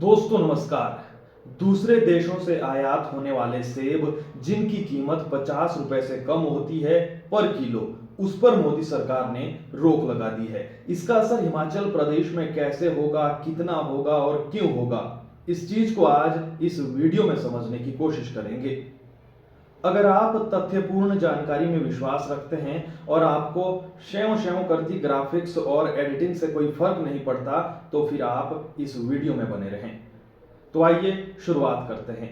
दोस्तों नमस्कार। दूसरे देशों से आयात होने वाले सेब जिनकी कीमत 50 रुपए से कम होती है पर किलो, उस पर मोदी सरकार ने रोक लगा दी है। इसका असर हिमाचल प्रदेश में कैसे होगा, कितना होगा और क्यों होगा, इस चीज को आज इस वीडियो में समझने की कोशिश करेंगे। अगर आप तथ्यपूर्ण जानकारी में विश्वास रखते हैं और आपको श्यों श्यों करती ग्राफिक्स और एडिटिंग से कोई फर्क नहीं पड़ता, तो फिर आप इस वीडियो में बने रहें। तो आइए शुरुआत करते हैं।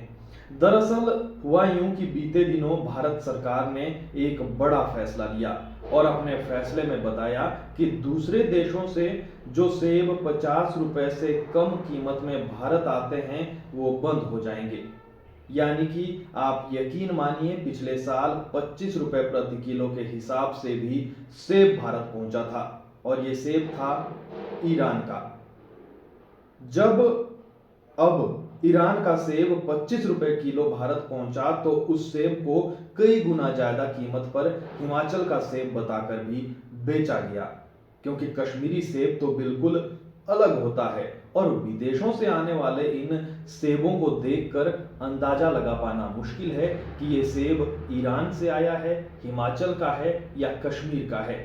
दरअसल हुआ यूं कि बीते दिनों भारत सरकार ने एक बड़ा फैसला लिया और अपने फैसले में बताया कि दूसरे देशों से जो सेब 50 रुपए से कम कीमत में भारत आते हैं वो बंद हो जाएंगे। यानी कि आप यकीन मानिए, पिछले साल 25 रुपए प्रति किलो के हिसाब से भी सेब भारत पहुंचा था और ये सेब था ईरान का। जब अब ईरान का सेब 25 रुपए किलो भारत पहुंचा तो उस सेब को कई गुना ज्यादा कीमत पर हिमाचल का सेब बताकर भी बेचा गया, क्योंकि कश्मीरी सेब तो बिल्कुल अलग होता है और विदेशों से आने वाले इन सेबों को देखकर अंदाजा लगा पाना मुश्किल है कि ये सेब ईरान से आया है, हिमाचल का है या कश्मीर का है।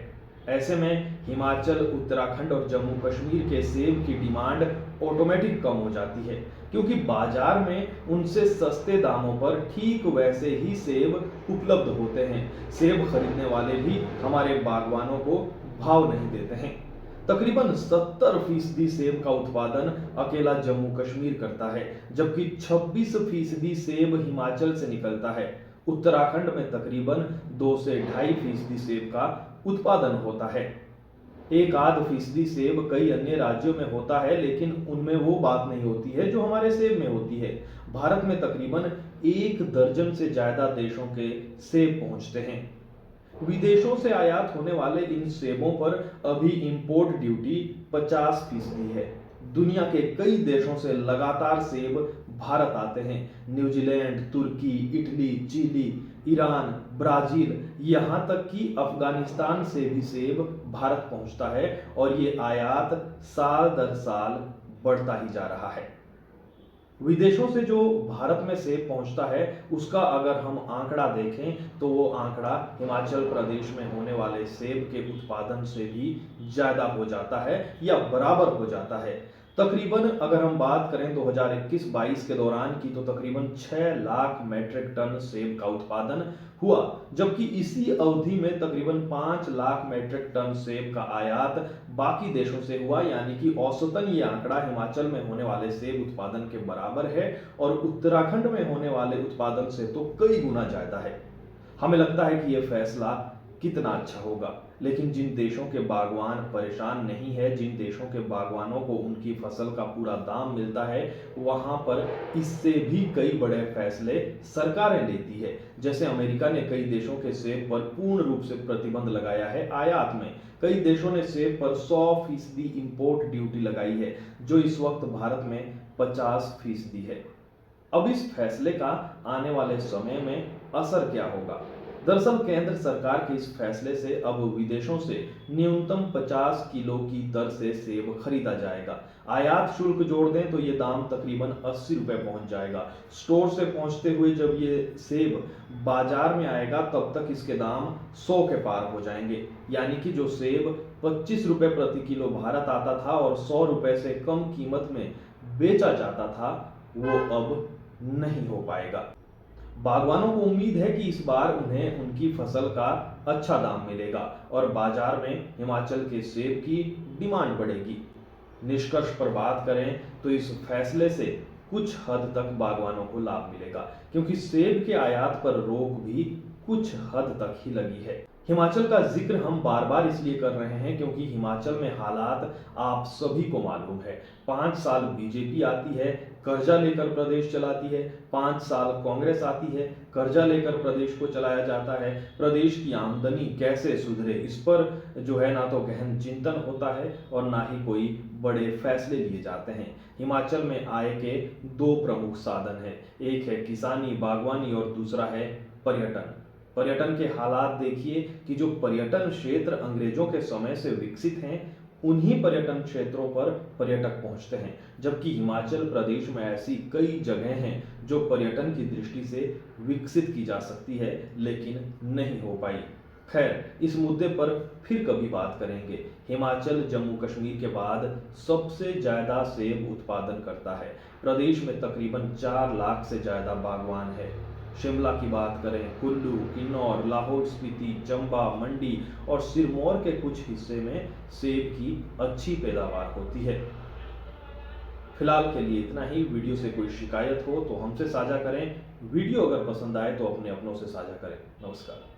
ऐसे में हिमाचल, उत्तराखंड और जम्मू कश्मीर के सेब की डिमांड ऑटोमेटिक कम हो जाती है, क्योंकि बाजार में उनसे सस्ते दामों पर ठीक वैसे ही सेब उपलब्ध होते हैं। सेब खरीदने वाले भी हमारे बागवानों को भाव नहीं देते हैं। तकरीबन 70% सेब का उत्पादन अकेला जम्मू कश्मीर करता है, जबकि 26% सेब हिमाचल से निकलता है। उत्तराखंड में तकरीबन 2 से 2.5% सेब का उत्पादन होता है। 1-8% सेब कई अन्य राज्यों में होता है, लेकिन उनमें वो बात नहीं होती है जो हमारे सेब में होती है। भारत में तकरीबन 1 दर्जन से ज्यादा देशों के सेब पहुंचते हैं। विदेशों से आयात होने वाले इन सेबों पर अभी इंपोर्ट ड्यूटी 50% है। दुनिया के कई देशों से लगातार सेब भारत आते हैं। न्यूजीलैंड, तुर्की, इटली, चिली, ईरान, ब्राजील, यहाँ तक कि अफगानिस्तान से भी सेब भारत पहुंचता है और ये आयात साल दर साल बढ़ता ही जा रहा है। विदेशों से जो भारत में सेब पहुंचता है उसका अगर हम आंकड़ा देखें तो वो आंकड़ा हिमाचल प्रदेश में होने वाले सेब के उत्पादन से भी ज्यादा हो जाता है या बराबर हो जाता है। तकरीबन अगर हम बात करें 2021-22 के दौरान की, तो तकरीबन 6 लाख मैट्रिक टन सेब का उत्पादन हुआ, जबकि इसी अवधि में तकरीबन 5 लाख मैट्रिक टन सेब का आयात बाकी देशों से हुआ। यानी कि औसतन ये आंकड़ा हिमाचल में होने वाले सेब उत्पादन के बराबर है और उत्तराखंड में होने वाले उत्पादन से तो कई गुना ज्यादा है। हमें लगता है कि यह फैसला कितना अच्छा होगा, लेकिन जिन देशों के बागवान परेशान नहीं है, जिन देशों के बागवानों को उनकी फसल का पूरा दाम मिलता है, वहां पर इससे भी कई बड़े फैसले सरकारें लेती है। जैसे अमेरिका ने कई देशों के सेब पर पूर्ण रूप से प्रतिबंध लगाया है आयात में। कई देशों ने सेब पर 100% इंपोर्ट ड्यूटी लगाई है, जो इस वक्त भारत में 50% है। अब इस फैसले का आने वाले समय में असर क्या होगा? दरअसल केंद्र सरकार के इस फैसले से अब विदेशों से न्यूनतम 50 किलो की दर से सेब खरीदा जाएगा। आयात शुल्क जोड़ दें तो ये दाम तकरीबन 80 रुपए पहुंच जाएगा। स्टोर से पहुंचते हुए जब ये सेब बाजार में आएगा तब तक इसके दाम 100 के पार हो जाएंगे। यानी कि जो सेब 25 रुपए प्रति किलो भारत आता था और 100 रुपए से कम कीमत में बेचा जाता था, वो अब नहीं हो पाएगा। बागवानों को उम्मीद है कि इस बार उन्हें उनकी फसल का अच्छा दाम मिलेगा और बाजार में हिमाचल के सेब की डिमांड बढ़ेगी। निष्कर्ष पर बात करें तो इस फैसले से कुछ हद तक बागवानों को लाभ मिलेगा, क्योंकि सेब के आयात पर रोक भी कुछ हद तक ही लगी है। हिमाचल का जिक्र हम बार बार इसलिए कर रहे हैं क्योंकि हिमाचल में हालात आप सभी को मालूम है। 5 साल बीजेपी आती है, कर्जा लेकर प्रदेश चलाती है। 5 साल कांग्रेस आती है, कर्जा लेकर प्रदेश को चलाया जाता है। प्रदेश की आमदनी कैसे सुधरे, इस पर जो है ना तो गहन चिंतन होता है और ना ही कोई बड़े फैसले लिए जाते हैं। हिमाचल में आय के 2 प्रमुख साधन हैं, एक है किसानी, बागवानी और दूसरा है पर्यटन। पर्यटन के हालात देखिए कि जो पर्यटन क्षेत्र अंग्रेजों के समय से विकसित हैं, उन्हीं पर्यटन क्षेत्रों पर पर्यटक पहुंचते हैं, जबकि हिमाचल प्रदेश में ऐसी कई जगह हैं जो पर्यटन की दृष्टि से विकसित की जा सकती है, लेकिन नहीं हो पाई। खैर, इस मुद्दे पर फिर कभी बात करेंगे। हिमाचल जम्मू कश्मीर के बाद सबसे ज़्यादा सेब उत्पादन करता है। प्रदेश में तकरीबन 4 लाख से ज़्यादा बागवान है। शिमला की बात करें, कुल्लू, किन्नौर, लाहौल स्पीति, चंबा, मंडी और सिरमौर के कुछ हिस्से में सेब की अच्छी पैदावार होती है। फिलहाल के लिए इतना ही। वीडियो से कोई शिकायत हो तो हमसे साझा करें। वीडियो अगर पसंद आए तो अपने अपनों से साझा करें। नमस्कार।